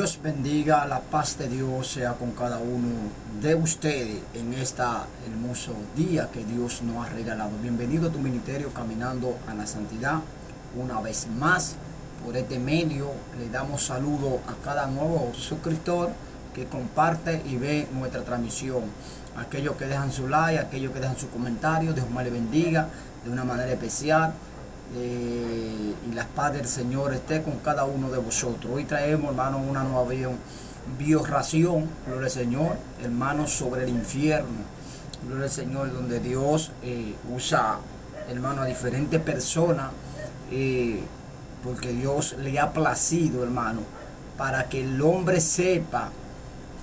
Dios bendiga, la paz de Dios sea con cada uno de ustedes en este hermoso día que Dios nos ha regalado. Bienvenido a tu ministerio Caminando a la Santidad. Una vez más, por este medio, le damos saludo a cada nuevo suscriptor que comparte y ve nuestra transmisión. Aquellos que dejan su like, aquellos que dejan su comentario, Dios me le bendiga de una manera especial. Y la paz del Señor esté con cada uno de vosotros. Hoy traemos, hermano, una nueva bioración, gloria al Señor, hermano, sobre el infierno, gloria al Señor, donde Dios usa, hermano, a diferentes personas, porque Dios le ha placido, hermano, para que el hombre sepa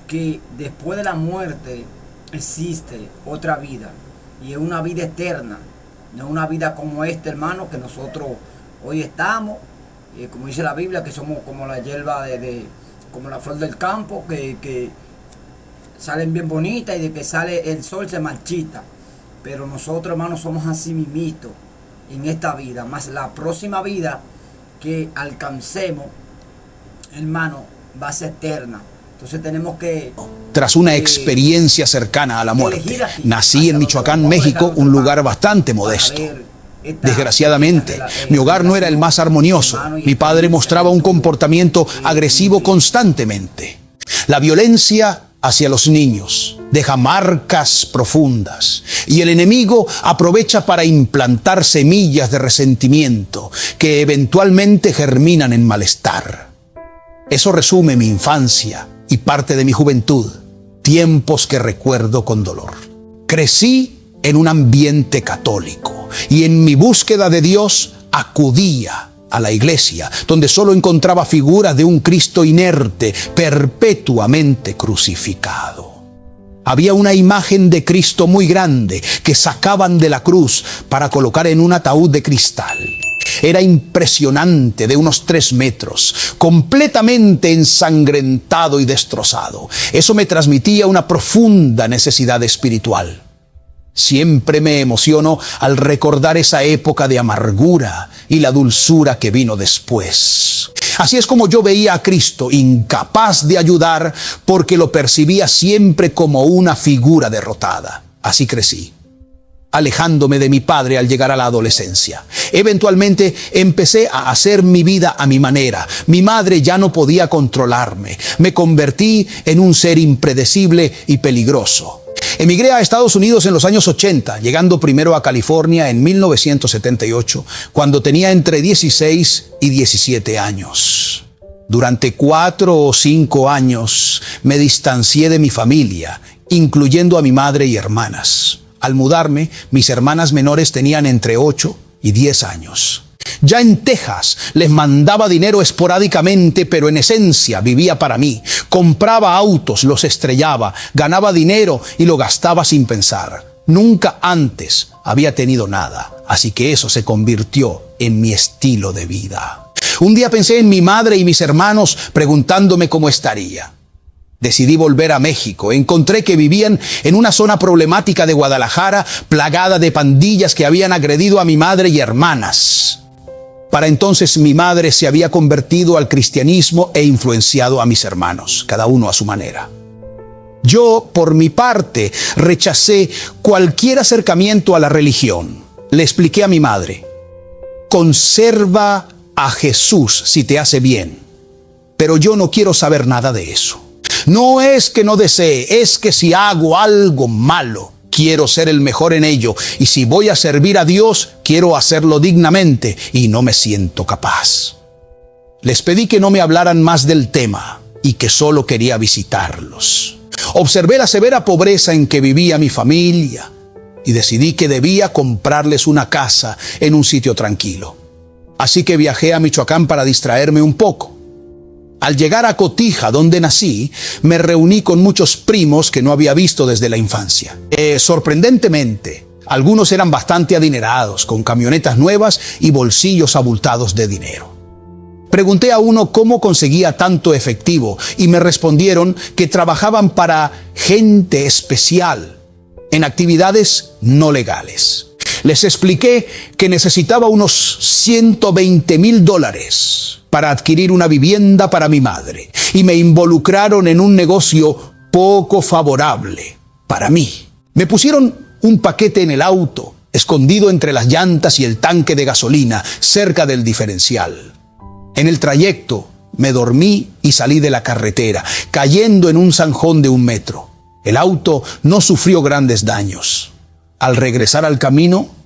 que después de la muerte existe otra vida, y es una vida eterna. No una vida como esta, hermano, que nosotros hoy estamos, como dice la Biblia, que somos como la hierba como la flor del campo, que salen bien bonitas y de que sale el sol se marchita. Pero nosotros, hermano, somos así mismitos en esta vida, más la próxima vida que alcancemos, hermano, va a ser eterna. Entonces tenemos que... Tras una experiencia cercana a la muerte, nací en Michoacán, México, un lugar bastante modesto. Desgraciadamente, mi hogar no era el más armonioso. Mi padre mostraba un comportamiento agresivo constantemente. La violencia hacia los niños deja marcas profundas y el enemigo aprovecha para implantar semillas de resentimiento que eventualmente germinan en malestar. Eso resume mi infancia y parte de mi juventud, tiempos que recuerdo con dolor. Crecí en un ambiente católico y en mi búsqueda de Dios acudía a la iglesia, donde solo encontraba figuras de un Cristo inerte, perpetuamente crucificado. Había una imagen de Cristo muy grande que sacaban de la cruz para colocar en un ataúd de cristal. Era impresionante, de unos 3 metros, completamente ensangrentado y destrozado. Eso me transmitía una profunda necesidad espiritual. Siempre me emociono al recordar esa época de amargura y la dulzura que vino después. Así es como yo veía a Cristo, incapaz de ayudar porque lo percibía siempre como una figura derrotada. Así crecí, alejándome de mi padre al llegar a la adolescencia. Eventualmente empecé a hacer mi vida a mi manera. Mi madre ya no podía controlarme. Me convertí en un ser impredecible y peligroso. Emigré a Estados Unidos en los años 80, llegando primero a California en 1978, cuando tenía entre 16 y 17 años. Durante 4 o 5 años me distancié de mi familia, incluyendo a mi madre y hermanas. Al mudarme, mis hermanas menores tenían entre 8 y 10 años. Ya en Texas les mandaba dinero esporádicamente, pero en esencia vivía para mí. Compraba autos, los estrellaba, ganaba dinero y lo gastaba sin pensar. Nunca antes había tenido nada, así que eso se convirtió en mi estilo de vida. Un día pensé en mi madre y mis hermanos preguntándome cómo estaría. Decidí volver a México. Encontré que vivían en una zona problemática de Guadalajara, plagada de pandillas que habían agredido a mi madre y hermanas. Para entonces mi madre se había convertido al cristianismo e influenciado a mis hermanos, cada uno a su manera. Yo, por mi parte, rechacé cualquier acercamiento a la religión. Le expliqué a mi madre: conserva a Jesús si te hace bien, pero yo no quiero saber nada de eso. No es que no desee, es que si hago algo malo, quiero ser el mejor en ello, y si voy a servir a Dios, quiero hacerlo dignamente, y no me siento capaz. Les pedí que no me hablaran más del tema, y que solo quería visitarlos. Observé la severa pobreza en que vivía mi familia, y decidí que debía comprarles una casa en un sitio tranquilo. Así que viajé a Michoacán para distraerme un poco. Al llegar a Cotija, donde nací, me reuní con muchos primos que no había visto desde la infancia. Sorprendentemente, algunos eran bastante adinerados, con camionetas nuevas y bolsillos abultados de dinero. Pregunté a uno cómo conseguía tanto efectivo y me respondieron que trabajaban para gente especial en actividades no legales. Les expliqué que necesitaba unos $120,000 para adquirir una vivienda para mi madre y me involucraron en un negocio poco favorable para mí. Me pusieron un paquete en el auto, escondido entre las llantas y el tanque de gasolina, cerca del diferencial. En el trayecto me dormí y salí de la carretera, cayendo en un zanjón de 1 metro. El auto no sufrió grandes daños. Al regresar al camino,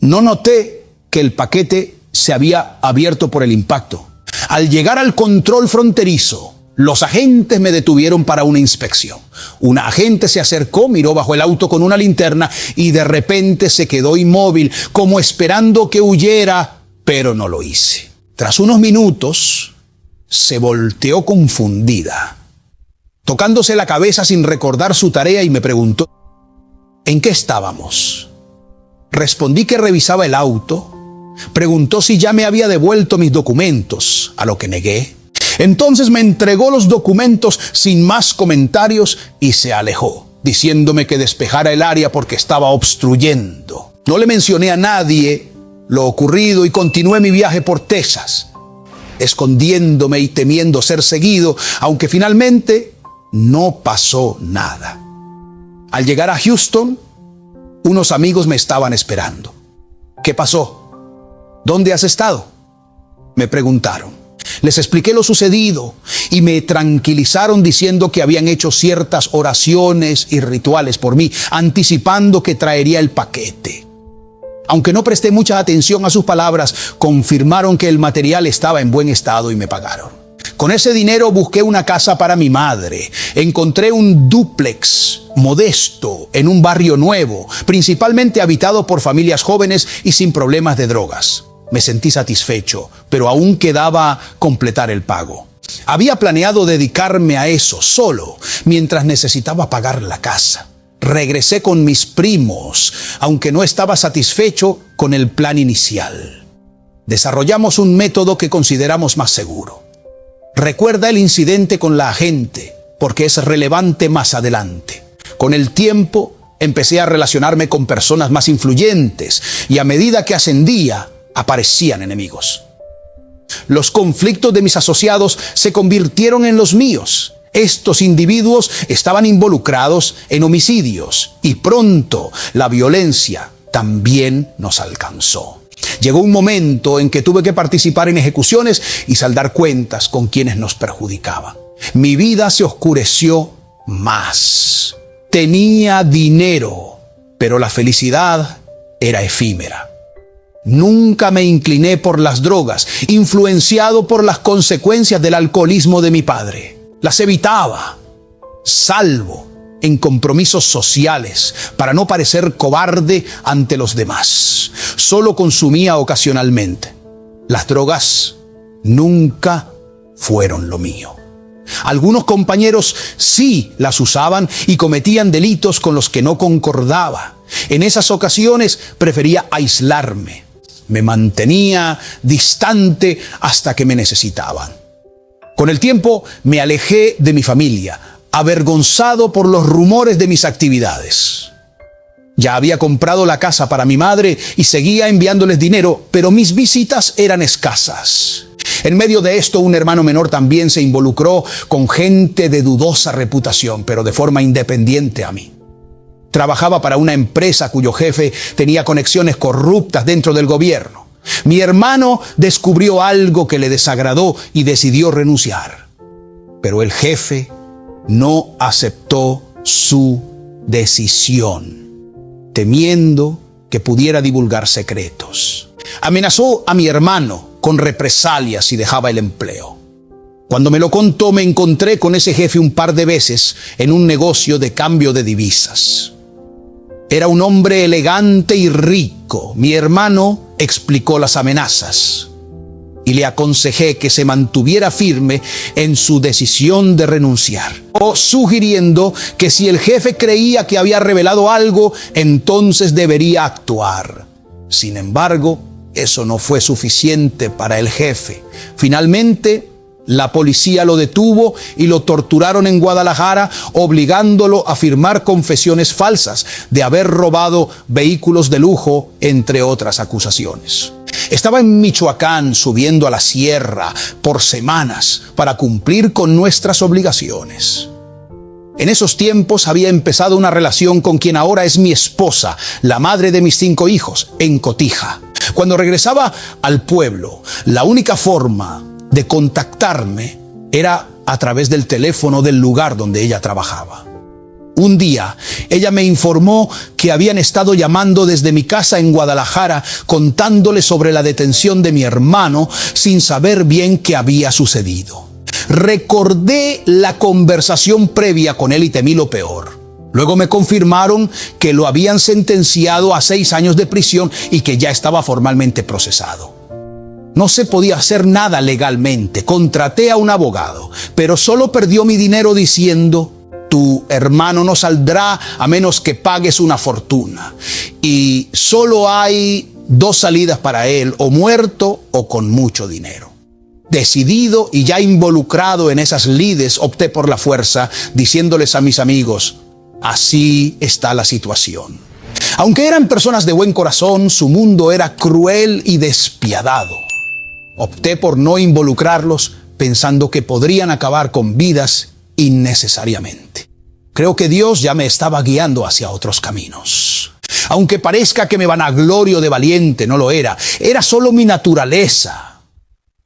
no noté que el paquete se había abierto por el impacto. Al llegar al control fronterizo, los agentes me detuvieron para una inspección. Un agente se acercó, miró bajo el auto con una linterna y de repente se quedó inmóvil, como esperando que huyera, pero no lo hice. Tras unos minutos, se volteó confundida, tocándose la cabeza sin recordar su tarea y me preguntó, ¿en qué estábamos? Respondí que revisaba el auto. Preguntó si ya me había devuelto mis documentos, a lo que negué. Entonces me entregó los documentos sin más comentarios y se alejó, diciéndome que despejara el área porque estaba obstruyendo. No le mencioné a nadie lo ocurrido y continué mi viaje por Texas, escondiéndome y temiendo ser seguido, aunque finalmente no pasó nada. Al llegar a Houston, unos amigos me estaban esperando. ¿Qué pasó? ¿Dónde has estado?, me preguntaron. Les expliqué lo sucedido y me tranquilizaron diciendo que habían hecho ciertas oraciones y rituales por mí, anticipando que traería el paquete. Aunque no presté mucha atención a sus palabras, confirmaron que el material estaba en buen estado y me pagaron. Con ese dinero busqué una casa para mi madre. Encontré un dúplex modesto en un barrio nuevo, principalmente habitado por familias jóvenes y sin problemas de drogas. Me sentí satisfecho, pero aún quedaba completar el pago. Había planeado dedicarme a eso solo, mientras necesitaba pagar la casa. Regresé con mis primos, aunque no estaba satisfecho con el plan inicial. Desarrollamos un método que consideramos más seguro. Recuerda el incidente con la agente, porque es relevante más adelante. Con el tiempo, empecé a relacionarme con personas más influyentes y a medida que ascendía, aparecían enemigos. Los conflictos de mis asociados se convirtieron en los míos. Estos individuos estaban involucrados en homicidios y pronto la violencia también nos alcanzó. Llegó un momento en que tuve que participar en ejecuciones y saldar cuentas con quienes nos perjudicaban. Mi vida se oscureció más. Tenía dinero, pero la felicidad era efímera. Nunca me incliné por las drogas, influenciado por las consecuencias del alcoholismo de mi padre. Las evitaba, salvo en compromisos sociales, para no parecer cobarde ante los demás. Solo consumía ocasionalmente. Las drogas nunca fueron lo mío. Algunos compañeros sí las usaban y cometían delitos con los que no concordaba. En esas ocasiones prefería aislarme. Me mantenía distante hasta que me necesitaban. Con el tiempo me alejé de mi familia, avergonzado por los rumores de mis actividades. Ya había comprado la casa para mi madre y seguía enviándoles dinero, pero mis visitas eran escasas. En medio de esto, un hermano menor también se involucró con gente de dudosa reputación, pero de forma independiente a mí. Trabajaba para una empresa cuyo jefe tenía conexiones corruptas dentro del gobierno. Mi hermano descubrió algo que le desagradó y decidió renunciar. Pero el jefe no aceptó su decisión, temiendo que pudiera divulgar secretos. Amenazó a mi hermano con represalias si dejaba el empleo. Cuando me lo contó, me encontré con ese jefe un par de veces en un negocio de cambio de divisas. Era un hombre elegante y rico. Mi hermano explicó las amenazas y le aconsejé que se mantuviera firme en su decisión de renunciar, o sugiriendo que si el jefe creía que había revelado algo, entonces debería actuar. Sin embargo, eso no fue suficiente para el jefe. Finalmente, La policía lo detuvo y lo torturaron en Guadalajara, obligándolo a firmar confesiones falsas de haber robado vehículos de lujo, entre otras acusaciones. Estaba en Michoacán subiendo a la sierra por semanas para cumplir con nuestras obligaciones. En esos tiempos había empezado una relación con quien ahora es mi esposa, la madre de mis 5 hijos, en Cotija. Cuando regresaba al pueblo, la única forma de contactarme era a través del teléfono del lugar donde ella trabajaba. Un día, ella me informó que habían estado llamando desde mi casa en Guadalajara contándole sobre la detención de mi hermano sin saber bien qué había sucedido. Recordé la conversación previa con él y temí lo peor. Luego me confirmaron que lo habían sentenciado a 6 años de prisión y que ya estaba formalmente procesado. No se podía hacer nada legalmente. Contraté a un abogado, pero solo perdió mi dinero diciendo: tu hermano no saldrá a menos que pagues una fortuna. Y solo hay 2 salidas para él: o muerto o con mucho dinero. Decidido y ya involucrado en esas lides, opté por la fuerza, diciéndoles a mis amigos: así está la situación. Aunque eran personas de buen corazón, su mundo era cruel y despiadado. Opté por no involucrarlos, pensando que podrían acabar con vidas innecesariamente. Creo que Dios ya me estaba guiando hacia otros caminos. Aunque parezca que me vanaglorio de valiente, no lo era. Era solo mi naturaleza.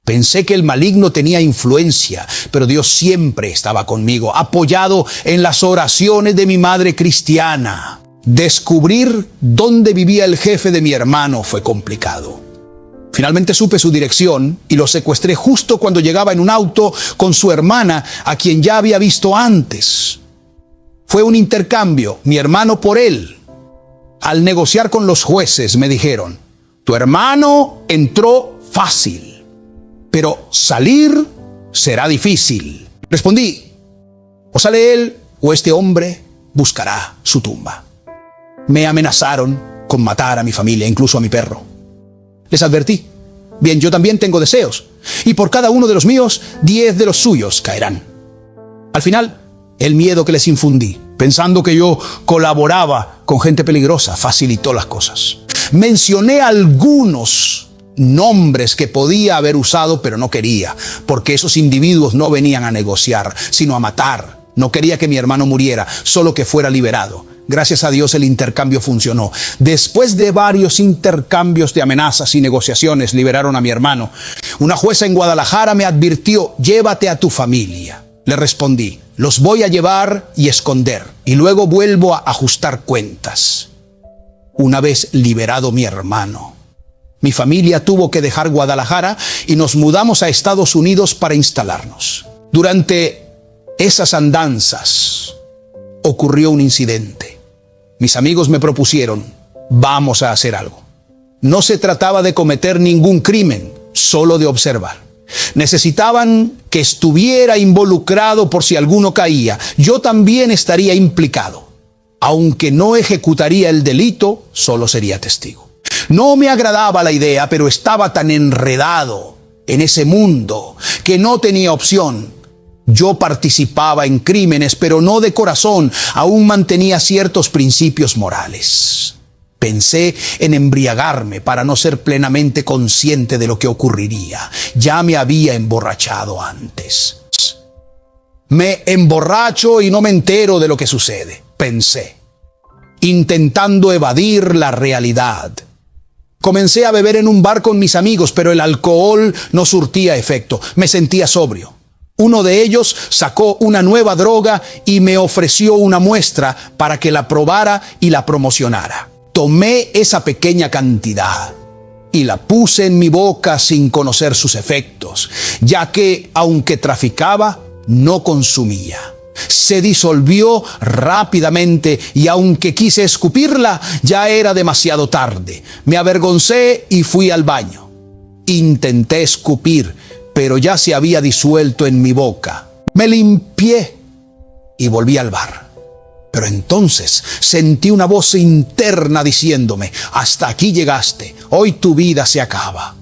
Pensé que el maligno tenía influencia, pero Dios siempre estaba conmigo, apoyado en las oraciones de mi madre cristiana. Descubrir dónde vivía el jefe de mi hermano fue complicado. Finalmente supe su dirección y lo secuestré justo cuando llegaba en un auto con su hermana, a quien ya había visto antes. Fue un intercambio, mi hermano por él. Al negociar con los jueces me dijeron: tu hermano entró fácil, pero salir será difícil. Respondí: o sale él o este hombre buscará su tumba. Me amenazaron con matar a mi familia, incluso a mi perro. Les advertí: bien, yo también tengo deseos, y por cada uno de los míos, 10 de los suyos caerán. Al final, el miedo que les infundí, pensando que yo colaboraba con gente peligrosa, facilitó las cosas. Mencioné algunos nombres que podía haber usado, pero no quería, porque esos individuos no venían a negociar, sino a matar. No quería que mi hermano muriera, solo que fuera liberado. Gracias a Dios el intercambio funcionó. Después de varios intercambios de amenazas y negociaciones, liberaron a mi hermano. Una jueza en Guadalajara me advirtió: llévate a tu familia. Le respondí: los voy a llevar y esconder, y luego vuelvo a ajustar cuentas. Una vez liberado mi hermano, mi familia tuvo que dejar Guadalajara y nos mudamos a Estados Unidos para instalarnos. Durante esas andanzas ocurrió un incidente. Mis amigos me propusieron: vamos a hacer algo. No se trataba de cometer ningún crimen, solo de observar. Necesitaban que estuviera involucrado por si alguno caía. Yo también estaría implicado. Aunque no ejecutaría el delito, solo sería testigo. No me agradaba la idea, pero estaba tan enredado en ese mundo que no tenía opción. Yo participaba en crímenes, pero no de corazón. Aún mantenía ciertos principios morales. Pensé en embriagarme para no ser plenamente consciente de lo que ocurriría. Ya me había emborrachado antes. Me emborracho y no me entero de lo que sucede, pensé, intentando evadir la realidad. Comencé a beber en un bar con mis amigos, pero el alcohol no surtía efecto. Me sentía sobrio. Uno de ellos sacó una nueva droga y me ofreció una muestra para que la probara y la promocionara. Tomé esa pequeña cantidad y la puse en mi boca sin conocer sus efectos, ya que, aunque traficaba, no consumía. Se disolvió rápidamente y aunque quise escupirla, ya era demasiado tarde. Me avergoncé y fui al baño. Intenté escupir, pero ya se había disuelto en mi boca. Me limpié y volví al bar. Pero entonces sentí una voz interna diciéndome: hasta aquí llegaste, hoy tu vida se acaba.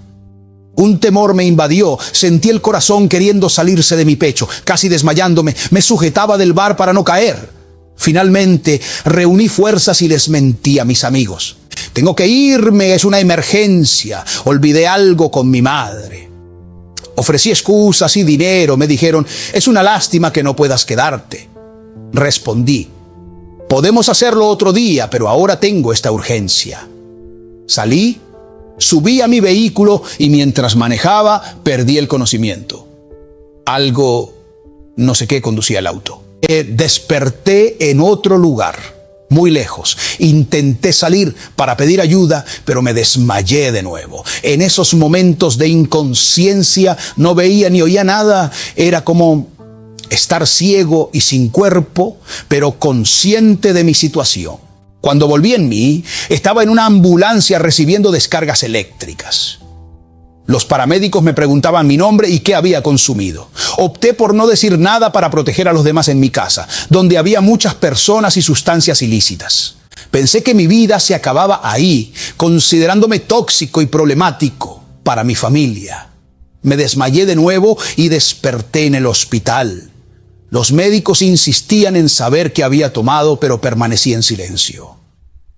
Un temor me invadió, sentí el corazón queriendo salirse de mi pecho, casi desmayándome, me sujetaba del bar para no caer. Finalmente reuní fuerzas y les mentí a mis amigos. Tengo que irme, es una emergencia, olvidé algo con mi madre. Ofrecí excusas y dinero, me dijeron, es una lástima que no puedas quedarte. Respondí, podemos hacerlo otro día, pero ahora tengo esta urgencia. Salí, subí a mi vehículo y mientras manejaba perdí el conocimiento. Algo, no sé qué, conducía el auto. Desperté en otro lugar, muy lejos. Intenté salir para pedir ayuda, pero me desmayé de nuevo. En esos momentos de inconsciencia no veía ni oía nada. Era como estar ciego y sin cuerpo, pero consciente de mi situación. Cuando volví en mí, estaba en una ambulancia recibiendo descargas eléctricas. Los paramédicos me preguntaban mi nombre y qué había consumido. Opté por no decir nada para proteger a los demás en mi casa, donde había muchas personas y sustancias ilícitas. Pensé que mi vida se acababa ahí, considerándome tóxico y problemático para mi familia. Me desmayé de nuevo y desperté en el hospital. Los médicos insistían en saber qué había tomado, pero permanecí en silencio.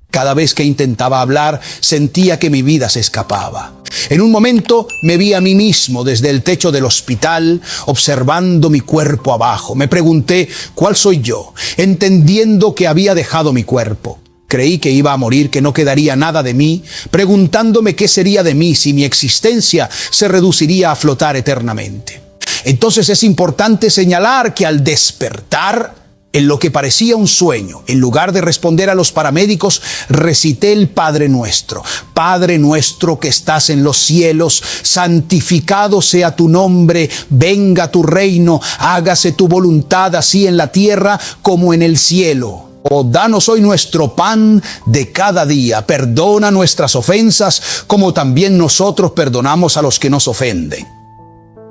Cada vez que intentaba hablar, sentía que mi vida se escapaba. En un momento me vi a mí mismo desde el techo del hospital, observando mi cuerpo abajo. Me pregunté, ¿cuál soy yo? Entendiendo que había dejado mi cuerpo. Creí que iba a morir, que no quedaría nada de mí, preguntándome qué sería de mí si mi existencia se reduciría a flotar eternamente. Entonces es importante señalar que al despertar, en lo que parecía un sueño, en lugar de responder a los paramédicos, recité el Padre Nuestro. Padre nuestro que estás en los cielos, santificado sea tu nombre, venga tu reino, hágase tu voluntad así en la tierra como en el cielo. Oh, danos hoy nuestro pan de cada día, perdona nuestras ofensas como también nosotros perdonamos a los que nos ofenden.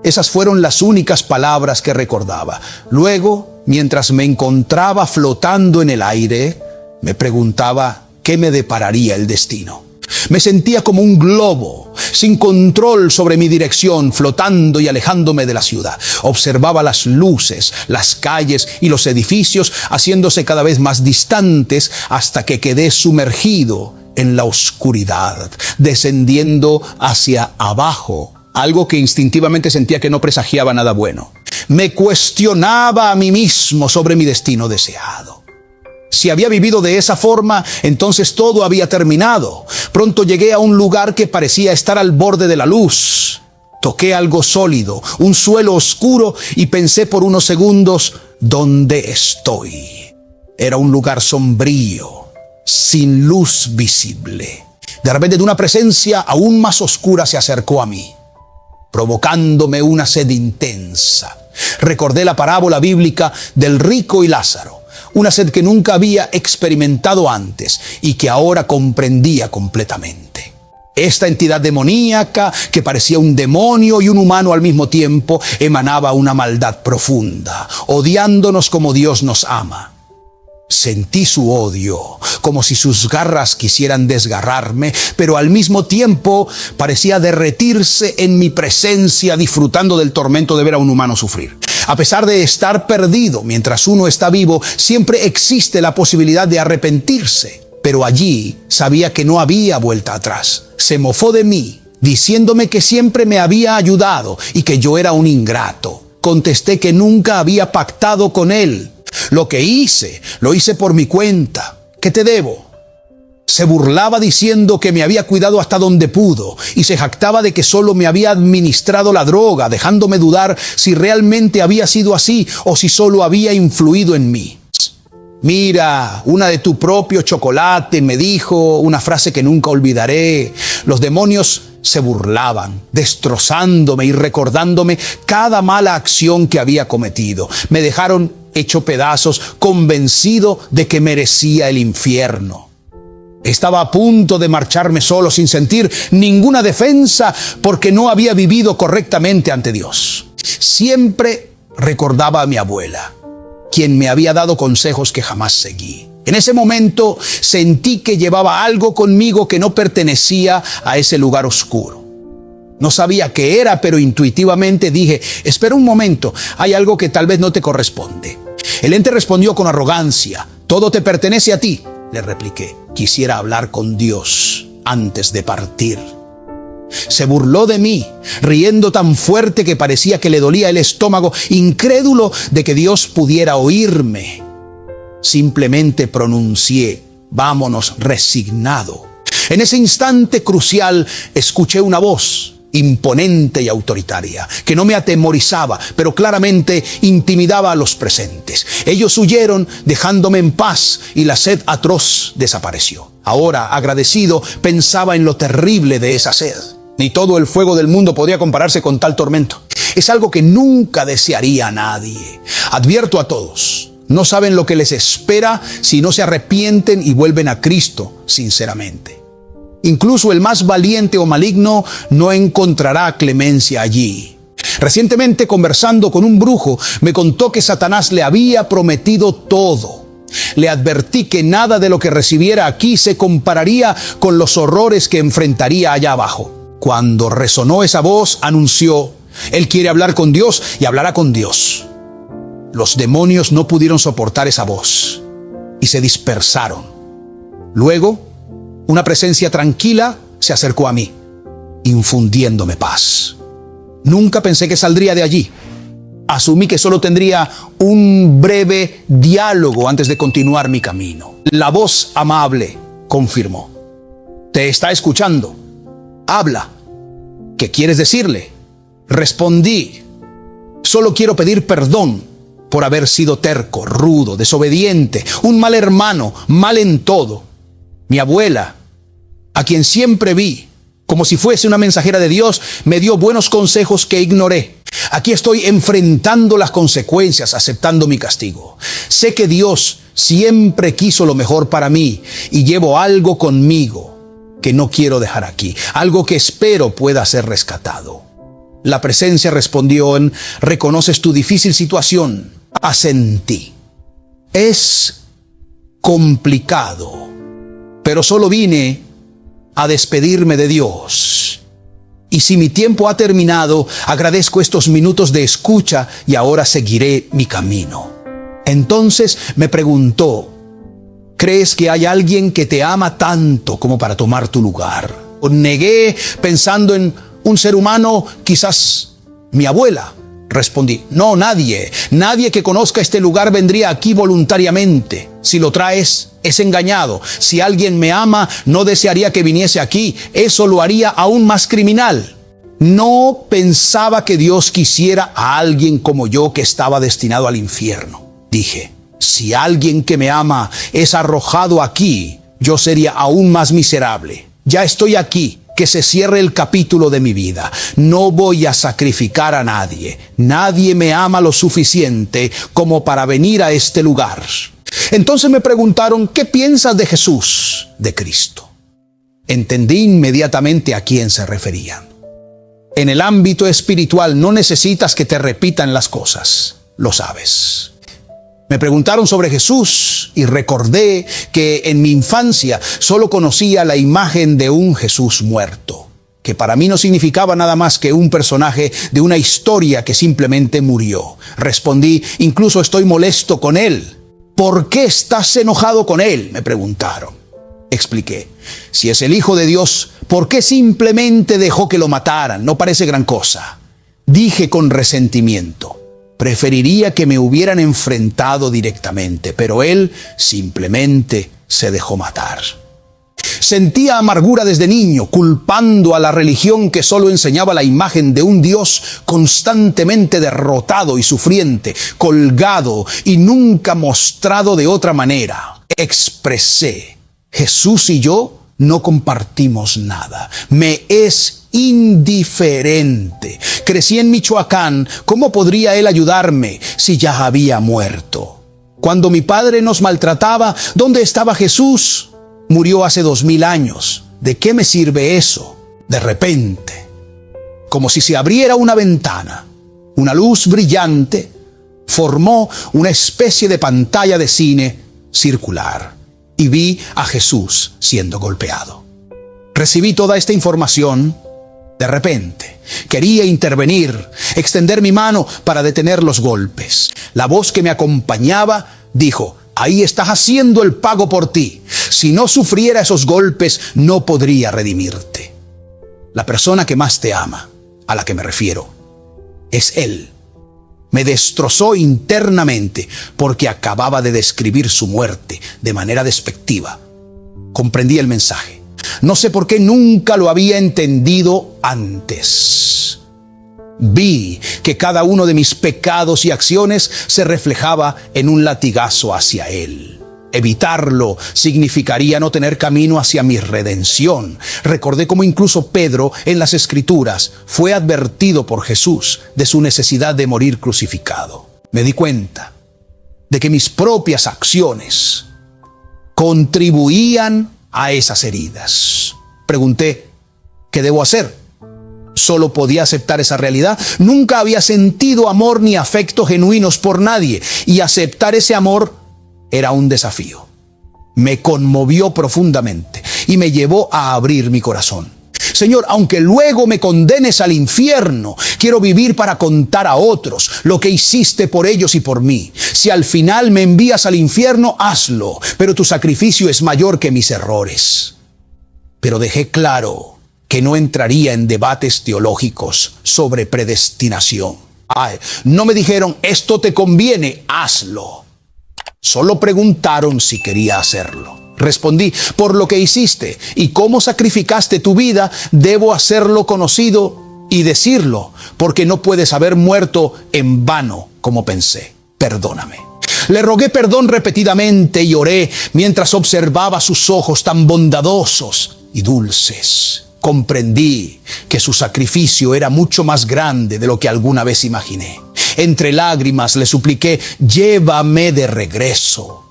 Esas fueron las únicas palabras que recordaba. Luego, mientras me encontraba flotando en el aire, me preguntaba qué me depararía el destino. Me sentía como un globo, sin control sobre mi dirección, flotando y alejándome de la ciudad. Observaba las luces, las calles y los edificios haciéndose cada vez más distantes hasta que quedé sumergido en la oscuridad, descendiendo hacia abajo. Algo que instintivamente sentía que no presagiaba nada bueno. Me cuestionaba a mí mismo sobre mi destino deseado. Si había vivido de esa forma, entonces todo había terminado. Pronto llegué a un lugar que parecía estar al borde de la luz. Toqué algo sólido, un suelo oscuro, y pensé por unos segundos, ¿dónde estoy? Era un lugar sombrío, sin luz visible. De repente, de una presencia aún más oscura se acercó a mí, provocándome una sed intensa. Recordé la parábola bíblica del rico y Lázaro, una sed que nunca había experimentado antes y que ahora comprendía completamente. Esta entidad demoníaca, que parecía un demonio y un humano al mismo tiempo, emanaba una maldad profunda, odiándonos como Dios nos ama. Sentí su odio, como si sus garras quisieran desgarrarme, pero al mismo tiempo parecía derretirse en mi presencia, disfrutando del tormento de ver a un humano sufrir. A pesar de estar perdido, mientras uno está vivo, siempre existe la posibilidad de arrepentirse. Pero allí sabía que no había vuelta atrás. Se mofó de mí, diciéndome que siempre me había ayudado y que yo era un ingrato. Contesté que nunca había pactado con él. Lo que hice, lo hice por mi cuenta. ¿Qué te debo? Se burlaba diciendo que me había cuidado hasta donde pudo y se jactaba de que solo me había administrado la droga, dejándome dudar si realmente había sido así o si solo había influido en mí. Mira, una de tu propio chocolate, me dijo, una frase que nunca olvidaré. Los demonios se burlaban, destrozándome y recordándome cada mala acción que había cometido. Me dejaron hecho pedazos, convencido de que merecía el infierno. Estaba a punto de marcharme solo sin sentir ninguna defensa porque no había vivido correctamente ante Dios. Siempre recordaba a mi abuela, quien me había dado consejos que jamás seguí. En ese momento sentí que llevaba algo conmigo que no pertenecía a ese lugar oscuro. No sabía qué era, pero intuitivamente dije, espera un momento, hay algo que tal vez no te corresponde. El ente respondió con arrogancia, todo te pertenece a ti. Le repliqué, quisiera hablar con Dios antes de partir. Se burló de mí, riendo tan fuerte que parecía que le dolía el estómago, incrédulo de que Dios pudiera oírme. Simplemente pronuncié, vámonos, resignado. En ese instante crucial escuché una voz imponente y autoritaria, que no me atemorizaba, pero claramente intimidaba a los presentes. Ellos huyeron, dejándome en paz, y la sed atroz desapareció. Ahora, agradecido, pensaba en lo terrible de esa sed. Ni todo el fuego del mundo podría compararse con tal tormento. Es algo que nunca desearía a nadie. Advierto a todos, no saben lo que les espera si no se arrepienten y vuelven a Cristo sinceramente. Incluso el más valiente o maligno no encontrará clemencia allí. Recientemente, conversando con un brujo, me contó que Satanás le había prometido todo. Le advertí que nada de lo que recibiera aquí se compararía con los horrores que enfrentaría allá abajo. Cuando resonó esa voz, anunció, él quiere hablar con Dios y hablará con Dios. Los demonios no pudieron soportar esa voz y se dispersaron. Luego, una presencia tranquila se acercó a mí, infundiéndome paz. Nunca pensé que saldría de allí. Asumí que solo tendría un breve diálogo antes de continuar mi camino. La voz amable confirmó. Te está escuchando. Habla. ¿Qué quieres decirle? Respondí. Solo quiero pedir perdón por haber sido terco, rudo, desobediente, un mal hermano, mal en todo. Mi abuela, a quien siempre vi como si fuese una mensajera de Dios, me dio buenos consejos que ignoré. Aquí estoy enfrentando las consecuencias, aceptando mi castigo. Sé que Dios siempre quiso lo mejor para mí y llevo algo conmigo que no quiero dejar aquí, algo que espero pueda ser rescatado. La presencia respondió en, ¿reconoces tu difícil situación? Asentí. Es complicado, pero solo vine a despedirme de Dios. Y si mi tiempo ha terminado, agradezco estos minutos de escucha y ahora seguiré mi camino. Entonces me preguntó, ¿crees que hay alguien que te ama tanto como para tomar tu lugar? Negué pensando en un ser humano, quizás mi abuela. Respondí, no, nadie que conozca este lugar vendría aquí voluntariamente. Si lo traes, es engañado. Si alguien me ama, no desearía que viniese aquí. Eso lo haría aún más criminal. No pensaba que Dios quisiera a alguien como yo que estaba destinado al infierno. Dije, si alguien que me ama es arrojado aquí, yo sería aún más miserable. Ya estoy aquí. Que se cierre el capítulo de mi vida. No voy a sacrificar a nadie. Nadie me ama lo suficiente como para venir a este lugar. Entonces me preguntaron, ¿qué piensas de Jesús, de Cristo? Entendí inmediatamente a quién se referían. En el ámbito espiritual no necesitas que te repitan las cosas. Lo sabes. Me preguntaron sobre Jesús y recordé que en mi infancia solo conocía la imagen de un Jesús muerto, que para mí no significaba nada más que un personaje de una historia que simplemente murió. Respondí, incluso estoy molesto con él. ¿Por qué estás enojado con él?, me preguntaron. Expliqué, si es el Hijo de Dios, ¿por qué simplemente dejó que lo mataran? No parece gran cosa. Dije con resentimiento, preferiría que me hubieran enfrentado directamente, pero él simplemente se dejó matar. Sentía amargura desde niño, culpando a la religión que solo enseñaba la imagen de un Dios constantemente derrotado y sufriente, colgado y nunca mostrado de otra manera. Expresé, Jesús y yo no compartimos nada. Me es indiferente. Crecí en Michoacán. ¿Cómo podría él ayudarme si ya había muerto? Cuando mi padre nos maltrataba, ¿dónde estaba Jesús? Murió hace 2000 años. ¿De qué me sirve eso? De repente, como si se abriera una ventana, una luz brillante formó una especie de pantalla de cine circular y vi a Jesús siendo golpeado. Recibí toda esta información De repente, quería intervenir, extender mi mano para detener los golpes. La voz que me acompañaba dijo: ahí estás haciendo el pago por ti. Si no sufriera esos golpes, no podría redimirte. La persona que más te ama, a la que me refiero, es Él. Me destrozó internamente porque acababa de describir su muerte de manera despectiva. Comprendí el mensaje. No sé por qué nunca lo había entendido antes. Vi que cada uno de mis pecados y acciones se reflejaba en un latigazo hacia Él. Evitarlo significaría no tener camino hacia mi redención. Recordé cómo incluso Pedro en las Escrituras fue advertido por Jesús de su necesidad de morir crucificado. Me di cuenta de que mis propias acciones contribuían a esas heridas. Pregunté: ¿qué debo hacer? Solo podía aceptar esa realidad. Nunca había sentido amor ni afecto genuinos por nadie, y aceptar ese amor era un desafío. Me conmovió profundamente y me llevó a abrir mi corazón. Señor, aunque luego me condenes al infierno, quiero vivir para contar a otros lo que hiciste por ellos y por mí. Si al final me envías al infierno, hazlo, pero tu sacrificio es mayor que mis errores. Pero dejé claro que no entraría en debates teológicos sobre predestinación. No me dijeron: esto te conviene, hazlo. Solo preguntaron si quería hacerlo. Respondí: por lo que hiciste y cómo sacrificaste tu vida, debo hacerlo conocido y decirlo, porque no puedes haber muerto en vano como pensé. Perdóname. Le rogué perdón repetidamente y oré mientras observaba sus ojos tan bondadosos y dulces. Comprendí que su sacrificio era mucho más grande de lo que alguna vez imaginé. Entre lágrimas le supliqué: llévame de regreso.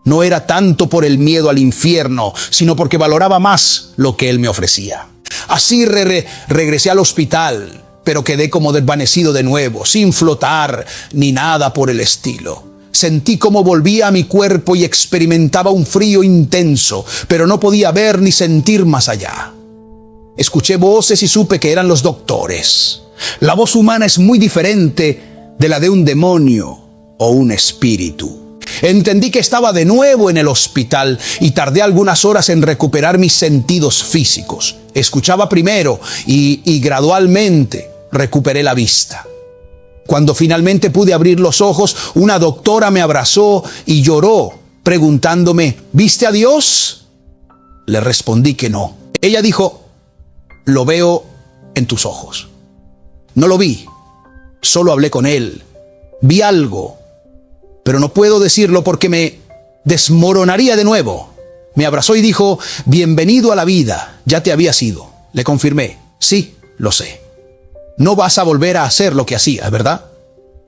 No era tanto por el miedo al infierno, sino porque valoraba más lo que Él me ofrecía. Así regresé al hospital, pero quedé como desvanecido de nuevo, sin flotar ni nada por el estilo. Sentí cómo volvía a mi cuerpo y experimentaba un frío intenso, pero no podía ver ni sentir más allá. Escuché voces y supe que eran los doctores. La voz humana es muy diferente de la de un demonio o un espíritu. Entendí que estaba de nuevo en el hospital y tardé algunas horas en recuperar mis sentidos físicos. Escuchaba primero y gradualmente recuperé la vista. Cuando finalmente pude abrir los ojos, una doctora me abrazó y lloró, preguntándome: ¿viste a Dios? Le respondí que no. Ella dijo: lo veo en tus ojos. No lo vi, solo hablé con Él. Vi algo, pero no puedo decirlo porque me desmoronaría de nuevo. Me abrazó y dijo: bienvenido a la vida, ya te habías ido. Le confirmé: sí, lo sé. No vas a volver a hacer lo que hacías, ¿verdad?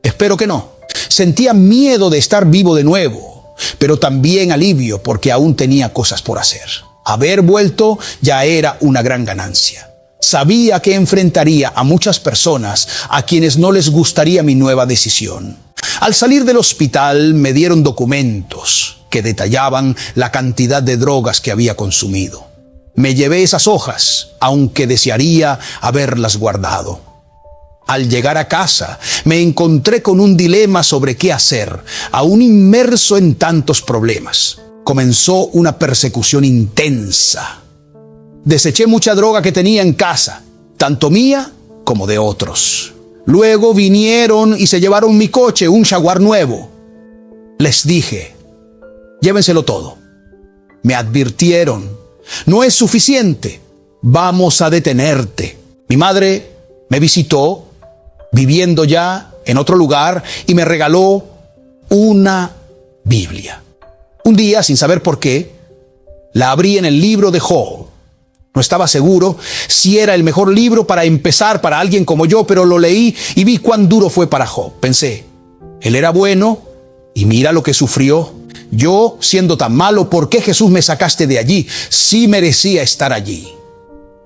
Espero que no. Sentía miedo de estar vivo de nuevo, pero también alivio porque aún tenía cosas por hacer. Haber vuelto ya era una gran ganancia. Sabía que enfrentaría a muchas personas a quienes no les gustaría mi nueva decisión. Al salir del hospital me dieron documentos que detallaban la cantidad de drogas que había consumido. Me llevé esas hojas, aunque desearía haberlas guardado. Al llegar a casa, me encontré con un dilema sobre qué hacer, aún inmerso en tantos problemas. Comenzó una persecución intensa. Deseché mucha droga que tenía en casa, tanto mía como de otros. Luego vinieron y se llevaron mi coche, un Jaguar nuevo. Les dije: llévenselo todo. Me advirtieron: no es suficiente, vamos a detenerte. Mi madre me visitó, viviendo ya en otro lugar, y me regaló una Biblia. Un día, sin saber por qué, la abrí en el libro de Job. No estaba seguro si era el mejor libro para empezar para alguien como yo, pero lo leí y vi cuán duro fue para Job. Pensé: él era bueno y mira lo que sufrió. Yo, siendo tan malo, ¿por qué, Jesús, me sacaste de allí? Sí merecía estar allí.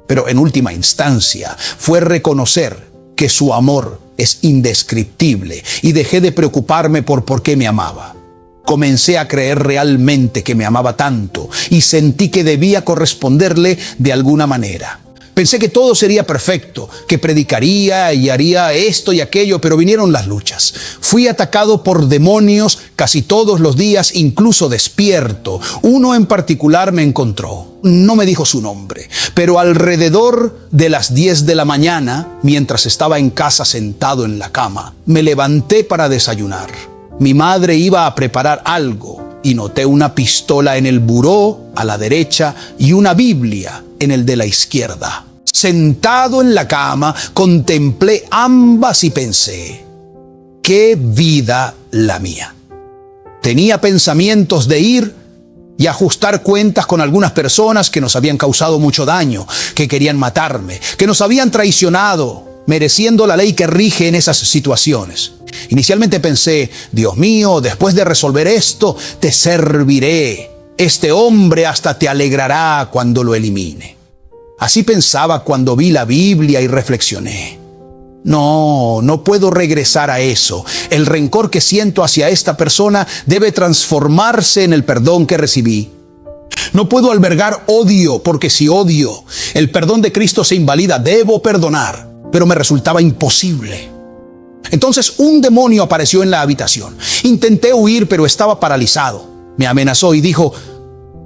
Pero en última instancia fue reconocer que su amor es indescriptible y dejé de preocuparme por qué me amaba. Comencé a creer realmente que me amaba tanto y sentí que debía corresponderle de alguna manera. Pensé que todo sería perfecto, que predicaría y haría esto y aquello, pero vinieron las luchas. Fui atacado por demonios casi todos los días, incluso despierto. Uno en particular me encontró. No me dijo su nombre, pero alrededor de las 10 de la mañana, mientras estaba en casa sentado en la cama, me levanté para desayunar. Mi madre iba a preparar algo y noté una pistola en el buró a la derecha y una Biblia en el de la izquierda. Sentado en la cama, contemplé ambas y pensé, qué vida la mía. Tenía pensamientos de ir y ajustar cuentas con algunas personas que nos habían causado mucho daño, que querían matarme, que nos habían traicionado, mereciendo la ley que rige en esas situaciones. Inicialmente pensé, Dios mío, después de resolver esto, te serviré. Este hombre hasta te alegrará cuando lo elimine. Así pensaba cuando vi la Biblia y reflexioné. No puedo regresar a eso. El rencor que siento hacia esta persona debe transformarse en el perdón que recibí. No puedo albergar odio, porque si odio, el perdón de Cristo se invalida. Debo perdonar, pero me resultaba imposible. Entonces un demonio apareció en la habitación. Intenté huir, pero estaba paralizado. Me amenazó y dijo,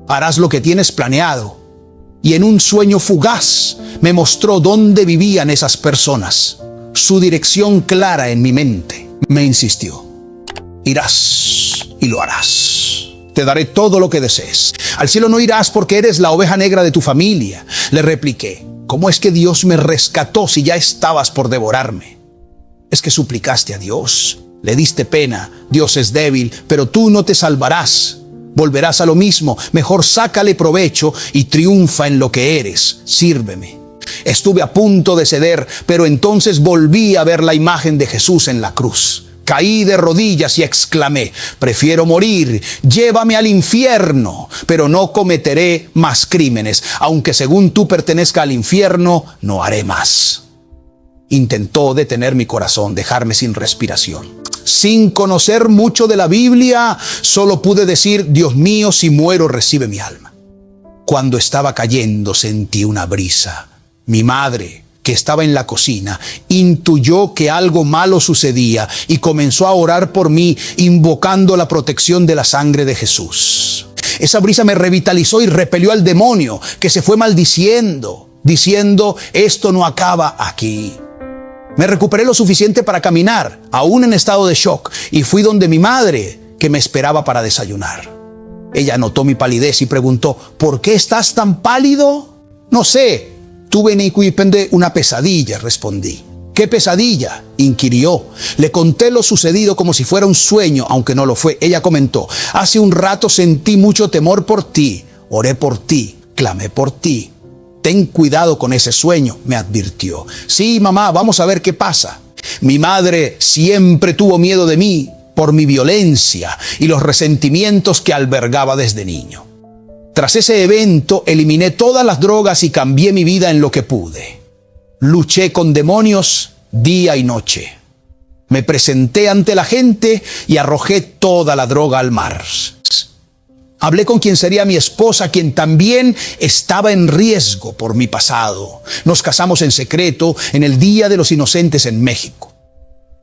harás lo que tienes planeado. Y en un sueño fugaz me mostró dónde vivían esas personas. Su dirección clara en mi mente. Me insistió, irás y lo harás. Te daré todo lo que desees. Al cielo no irás porque eres la oveja negra de tu familia. Le repliqué, ¿cómo es que Dios me rescató si ya estabas por devorarme? Es que suplicaste a Dios, le diste pena, Dios es débil, pero tú no te salvarás. Volverás a lo mismo, mejor sácale provecho y triunfa en lo que eres, sírveme. Estuve a punto de ceder, pero entonces volví a ver la imagen de Jesús en la cruz. Caí de rodillas y exclamé, prefiero morir, llévame al infierno, pero no cometeré más crímenes, aunque según tú pertenezca al infierno, no haré más. Intentó detener mi corazón, dejarme sin respiración. Sin conocer mucho de la Biblia, solo pude decir, Dios mío, si muero, recibe mi alma. Cuando estaba cayendo, sentí una brisa. Mi madre, que estaba en la cocina, intuyó que algo malo sucedía y comenzó a orar por mí, invocando la protección de la sangre de Jesús. Esa brisa me revitalizó y repelió al demonio, que se fue maldiciendo, diciendo, esto no acaba aquí. Me recuperé lo suficiente para caminar, aún en estado de shock, y fui donde mi madre, que me esperaba para desayunar. Ella notó mi palidez y preguntó, ¿por qué estás tan pálido? No sé, tuve una pesadilla, respondí. ¿Qué pesadilla?, inquirió. Le conté lo sucedido como si fuera un sueño, aunque no lo fue. Ella comentó, hace un rato sentí mucho temor por ti, oré por ti, clamé por ti. Ten cuidado con ese sueño, me advirtió. Sí, mamá, vamos a ver qué pasa. Mi madre siempre tuvo miedo de mí por mi violencia y los resentimientos que albergaba desde niño. Tras ese evento, eliminé todas las drogas y cambié mi vida en lo que pude. Luché con demonios día y noche. Me presenté ante la gente y arrojé toda la droga al mar. Hablé con quien sería mi esposa, quien también estaba en riesgo por mi pasado. Nos casamos en secreto en el Día de los Inocentes en México.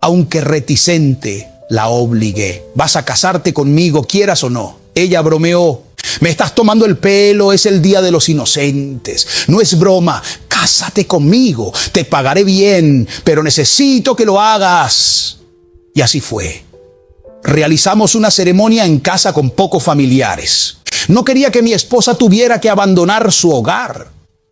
Aunque reticente, la obligué. ¿Vas a casarte conmigo, quieras o no? Ella bromeó. Me estás tomando el pelo, es el Día de los Inocentes. No es broma, cásate conmigo, te pagaré bien, pero necesito que lo hagas. Y así fue. Realizamos una ceremonia en casa con pocos familiares. No quería que mi esposa tuviera que abandonar su hogar.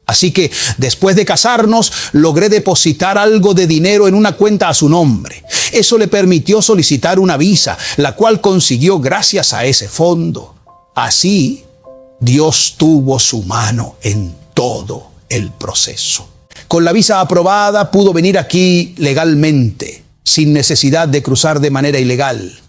Así que, después de casarnos, logré depositar algo de dinero en una cuenta a su nombre. Eso le permitió solicitar una visa, la cual consiguió gracias a ese fondo. Así, Dios tuvo su mano en todo el proceso. Con la visa aprobada, pudo venir aquí legalmente, sin necesidad de cruzar de manera ilegal.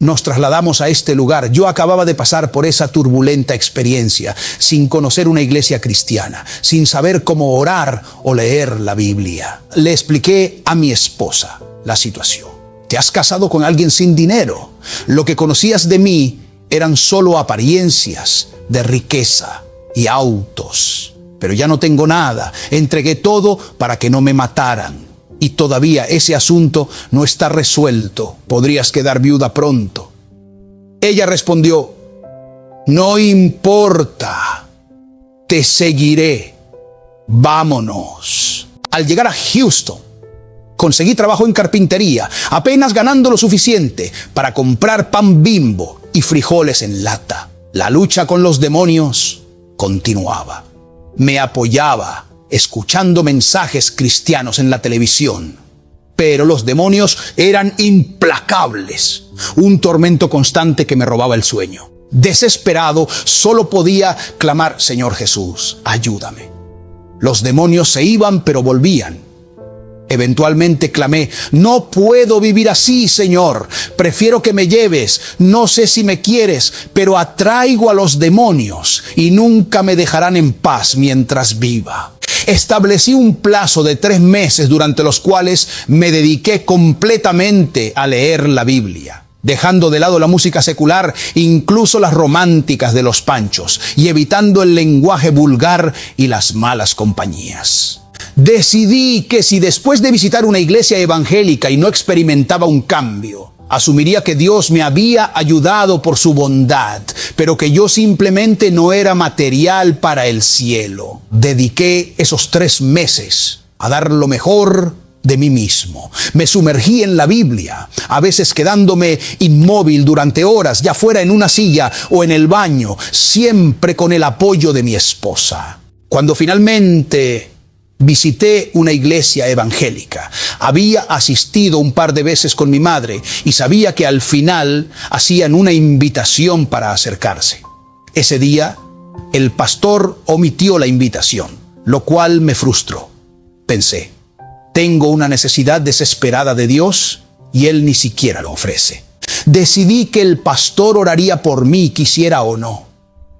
Nos trasladamos a este lugar. Yo acababa de pasar por esa turbulenta experiencia, sin conocer una iglesia cristiana, sin saber cómo orar o leer la Biblia. Le expliqué a mi esposa la situación. Te has casado con alguien sin dinero. Lo que conocías de mí eran solo apariencias de riqueza y autos. pero ya no tengo nada. Entregué todo para que no me mataran. Y todavía ese asunto no está resuelto. Podrías quedar viuda pronto. Ella respondió: no importa, te seguiré. Vámonos. Al llegar a Houston, conseguí trabajo en carpintería, apenas ganando lo suficiente para comprar pan Bimbo y frijoles en lata. La lucha con los demonios continuaba. Me apoyaba escuchando mensajes cristianos en la televisión, pero los demonios eran implacables, un tormento constante que me robaba el sueño. Desesperado, solo podía clamar: Señor Jesús, ayúdame. Los demonios se iban, pero volvían. Eventualmente clamé: no puedo vivir así, Señor. Prefiero que me lleves. No sé si me quieres, pero atraigo a los demonios y nunca me dejarán en paz mientras viva. Establecí un plazo de 3 meses durante los cuales me dediqué completamente a leer la Biblia, dejando de lado la música secular, incluso las románticas de los Panchos, y evitando el lenguaje vulgar y las malas compañías. Decidí que si después de visitar una iglesia evangélica y no experimentaba un cambio, asumiría que Dios me había ayudado por su bondad, pero que yo simplemente no era material para el cielo. Dediqué esos 3 meses a dar lo mejor de mí mismo. Me sumergí en la Biblia, a veces quedándome inmóvil durante horas, ya fuera en una silla o en el baño, siempre con el apoyo de mi esposa. Cuando finalmente visité una iglesia evangélica, había asistido un par de veces con mi madre y sabía que al final hacían una invitación para acercarse. Ese día, el pastor omitió la invitación, lo cual me frustró. Pensé: tengo una necesidad desesperada de Dios y Él ni siquiera lo ofrece. Decidí que el pastor oraría por mí, quisiera o no.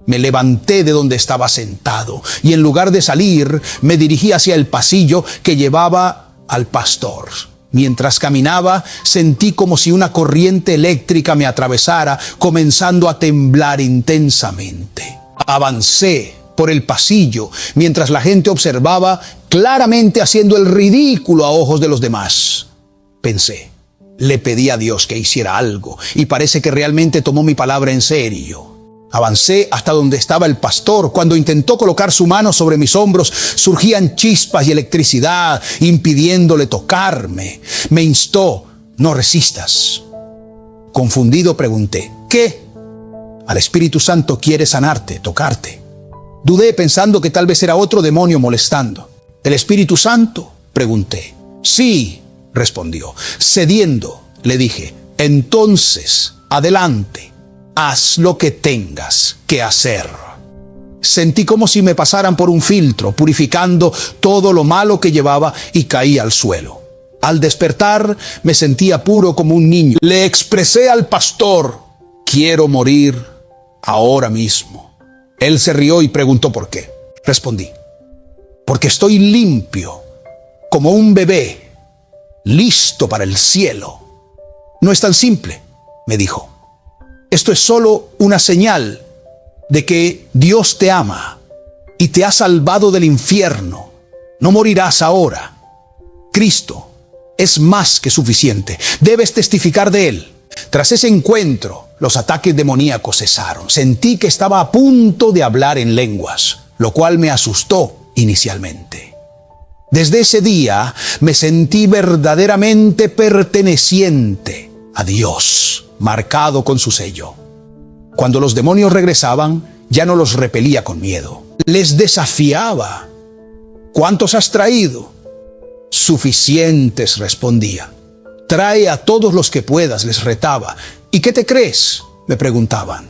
Me levanté de donde estaba sentado y en lugar de salir, me dirigí hacia el pasillo que llevaba al pastor. Mientras caminaba, sentí como si una corriente eléctrica me atravesara, comenzando a temblar intensamente. Avancé por el pasillo mientras la gente observaba, claramente haciendo el ridículo a ojos de los demás. Pensé: le pedí a Dios que hiciera algo y parece que realmente tomó mi palabra en serio. Avancé hasta donde estaba el pastor. Cuando intentó colocar su mano sobre mis hombros, surgían chispas y electricidad, impidiéndole tocarme. Me instó: no resistas. Confundido pregunté: ¿qué? Al Espíritu Santo quiere sanarte, tocarte. Dudé pensando que tal vez era otro demonio molestando. ¿El Espíritu Santo?, pregunté. Sí, respondió. Cediendo, le dije: entonces, adelante. Haz lo que tengas que hacer. Sentí como si me pasaran por un filtro, purificando todo lo malo que llevaba, y caí al suelo. Al despertar, me sentía puro como un niño. Le expresé al pastor: quiero morir ahora mismo. Él se rió y preguntó por qué. Respondí: porque estoy limpio, como un bebé, listo para el cielo. No es tan simple, me dijo. Esto es solo una señal de que Dios te ama y te ha salvado del infierno. No morirás ahora. Cristo es más que suficiente. Debes testificar de Él. Tras ese encuentro, los ataques demoníacos cesaron. Sentí que estaba a punto de hablar en lenguas, lo cual me asustó inicialmente. Desde ese día me sentí verdaderamente perteneciente a Dios, marcado con su sello. Cuando los demonios regresaban, ya no los repelía con miedo. Les desafiaba. ¿Cuántos has traído? Suficientes, respondía. Trae a todos los que puedas, les retaba. ¿Y qué te crees?, me preguntaban.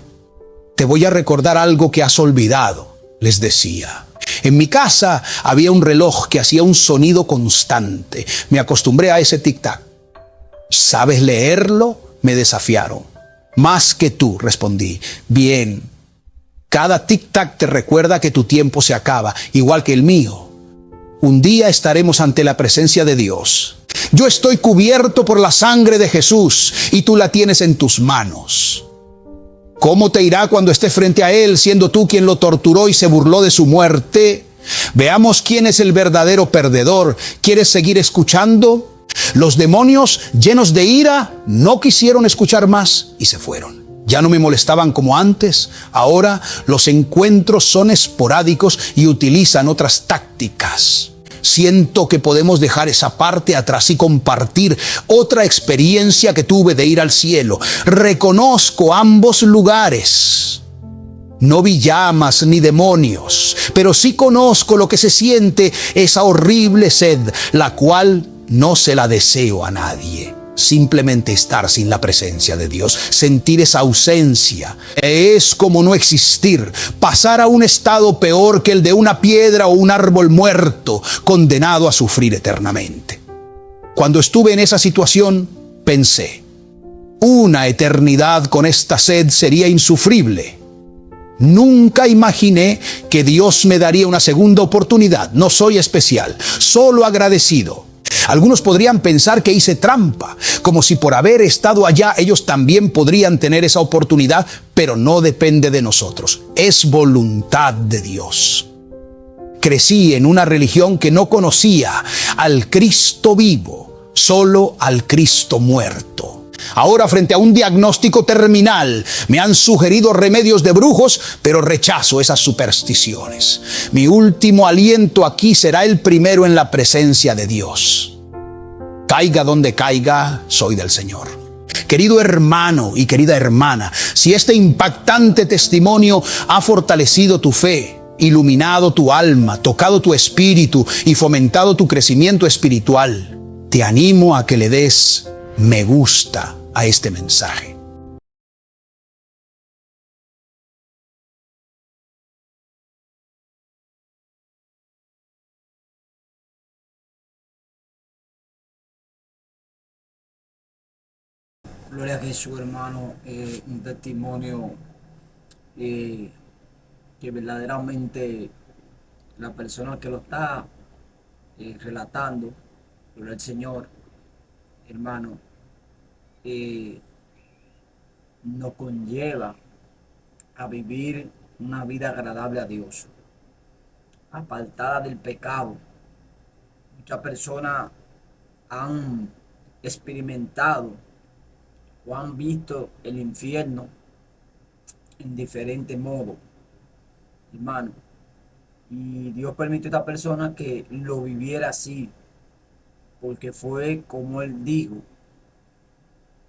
Te voy a recordar algo que has olvidado, les decía. En mi casa había un reloj que hacía un sonido constante. Me acostumbré a ese tic-tac. ¿Sabes leerlo?, me desafiaron. Más que tú, respondí. Bien. Cada tic-tac te recuerda que tu tiempo se acaba, igual que el mío. Un día estaremos ante la presencia de Dios. Yo estoy cubierto por la sangre de Jesús y tú la tienes en tus manos. ¿Cómo te irá cuando estés frente a Él, siendo tú quien lo torturó y se burló de su muerte? Veamos quién es el verdadero perdedor. ¿Quieres seguir escuchando? Los demonios, llenos de ira, no quisieron escuchar más y se fueron. Ya no me molestaban como antes. Ahora los encuentros son esporádicos y utilizan otras tácticas. Siento que podemos dejar esa parte atrás y compartir otra experiencia que tuve de ir al cielo. Reconozco ambos lugares. No vi llamas ni demonios, pero sí conozco lo que se siente esa horrible sed, la cual no se la deseo a nadie. Simplemente estar sin la presencia de Dios, sentir esa ausencia, es como no existir, pasar a un estado peor que el de una piedra o un árbol muerto, condenado a sufrir eternamente. Cuando estuve en esa situación, pensé, una eternidad con esta sed sería insufrible. Nunca imaginé que Dios me daría una segunda oportunidad. No soy especial, solo agradecido. Algunos podrían pensar que hice trampa, como si por haber estado allá ellos también podrían tener esa oportunidad, pero no depende de nosotros, es voluntad de Dios. Crecí en una religión que no conocía al Cristo vivo, solo al Cristo muerto. Ahora, frente a un diagnóstico terminal, me han sugerido remedios de brujos, pero rechazo esas supersticiones. Mi último aliento aquí será el primero en la presencia de Dios. Caiga donde caiga, soy del Señor. Querido hermano y querida hermana, si este impactante testimonio ha fortalecido tu fe, iluminado tu alma, tocado tu espíritu y fomentado tu crecimiento espiritual, te animo a que le des me gusta a este mensaje. Gloria a Jesús, hermano. Un testimonio que verdaderamente la persona que lo está relatando, gloria al Señor, hermano, nos conlleva a vivir una vida agradable a Dios, apartada del pecado. Muchas personas han experimentado o han visto el infierno en diferentes modos, hermano. Y Dios permitió a esta persona que lo viviera así, porque fue como Él dijo.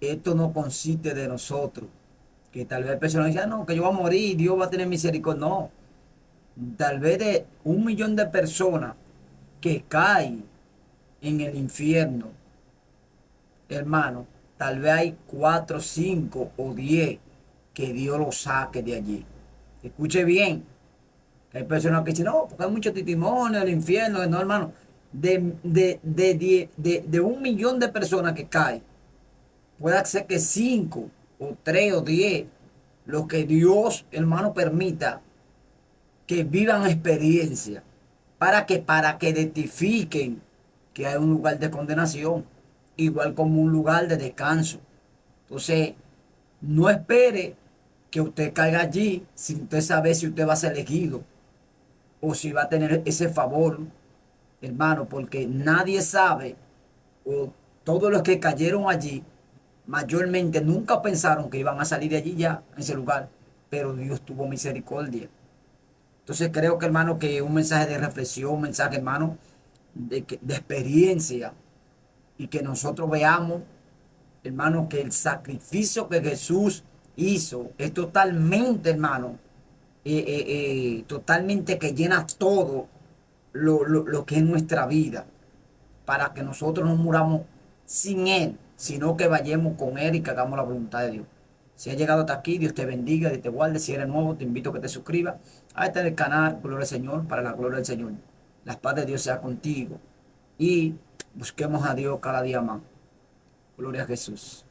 Esto no consiste de nosotros, que tal vez personas dicen, no, que yo voy a morir, Dios va a tener misericordia. No, tal vez de 1 millón de personas que caen en el infierno, hermano, tal vez hay 4, 5 o 10 que Dios los saque de allí. Escuche bien, que hay personas que dicen, no, porque hay muchos testimonios del infierno. No, hermano, de 1 millón de personas que caen, puede ser que 5 o 3 o 10, lo que Dios, hermano, permita que vivan experiencia, para que identifiquen que hay un lugar de condenación, igual como un lugar de descanso. Entonces, no espere que usted caiga allí sin usted saber si usted va a ser elegido o si va a tener ese favor, hermano, porque nadie sabe, o todos los que cayeron allí mayormente nunca pensaron que iban a salir de allí ya, en ese lugar, pero Dios tuvo misericordia. Entonces creo que, hermano, que un mensaje de reflexión, un mensaje, hermano, de experiencia, y que nosotros veamos, hermano, que el sacrificio que Jesús hizo es totalmente, hermano, totalmente que llena todo lo que es nuestra vida, para que nosotros no muramos sin Él, sino que vayamos con Él y que hagamos la voluntad de Dios. Si has llegado hasta aquí, Dios te bendiga, Dios te guarde. Si eres nuevo, te invito a que te suscribas a este canal, Gloria al Señor, para la gloria del Señor. La paz de Dios sea contigo y busquemos a Dios cada día más. Gloria a Jesús.